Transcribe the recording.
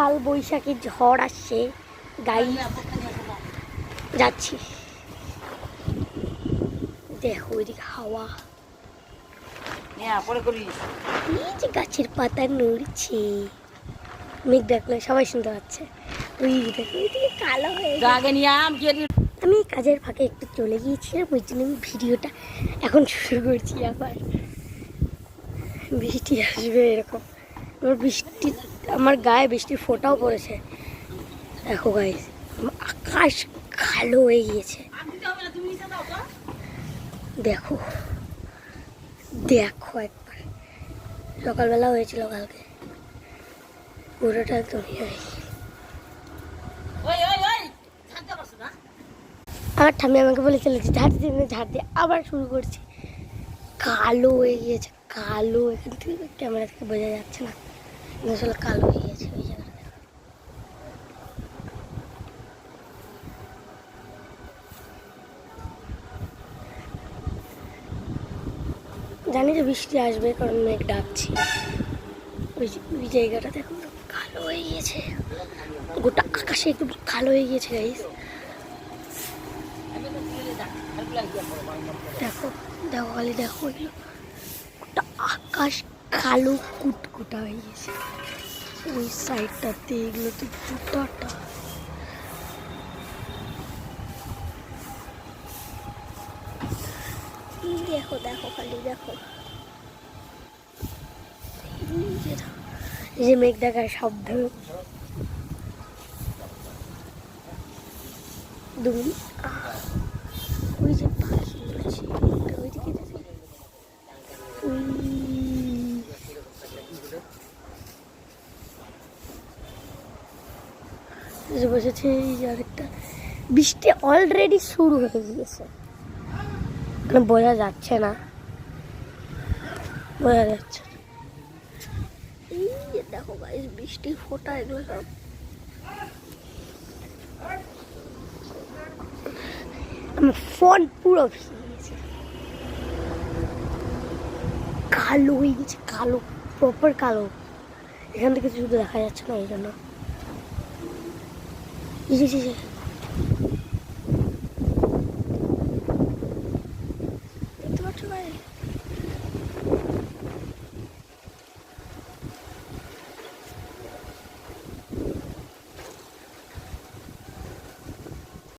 কাল বৈশাখী ঝড় আসছে, গাইস যাচ্ছি। দেখো ওইদিকে হাওয়া, এই যে গাছের পাতা নড়ছে, মেঘ দেখলে সবাই শুনতে পাচ্ছে। ওই দেখো ওইদিকে কালো হয়ে আমি কাজের ফাঁকে একটু চলে গিয়েছিলাম, ওই জন্য আমি ভিডিওটা এখন শুরু করছি। আবার বৃষ্টি আসবে এরকম, বৃষ্টি আমার গায়ে বৃষ্টির ফোঁটাও পড়েছে। দেখো গাইস আকাশ কালো হয়ে গিয়েছে, দেখো দেখো একবার। সকালবেলা হয়েছিল কালকে, পুরোটা একদম আমার ঠাম্মি আমাকে বলে চলেছে ঝাড় দিয়ে ঝাড় দিয়ে, আবার শুরু করছি। কালো হয়ে গিয়েছে, কালো, এখান থেকে ক্যামেরা থেকে বোঝা যাচ্ছে না, আসলে কালো হয়ে গিয়েছে ওই জায়গাটা। জানি যে বৃষ্টি আসবে, কারণ মেঘ ডাকছি। ওই জায়গাটা দেখো কালো হয়ে গিয়েছে, গোটা আকাশে একদম কালো হয়ে গিয়েছে গাইস। দেখো দেখো খালি দেখো, এগুলো গোটা আকাশ কালো কুটকুটা হয়ে গেছে। ওই সাইডটাতে এগুলো তো জুতাটা, দেখো দেখো খালি দেখো, এই যে মেঘ দেখার শব্দ। ওই যে পাখি উড়ছে ওইদিকে, বসেছে। এই যে আরেকটা, বৃষ্টি অলরেডি শুরু হয়ে গিয়েছে, মানে বোঝা যাচ্ছে না, বোঝা যাচ্ছে। এই যে দেখো গাইস বৃষ্টির ফোঁটা, এগুলো সব আমার ফোন পুরো ভিজে গেছে, কালো হয়ে গেছে, কালো প্রপার কালো। এখান থেকে শুধু দেখা যাচ্ছে না, এই জন্য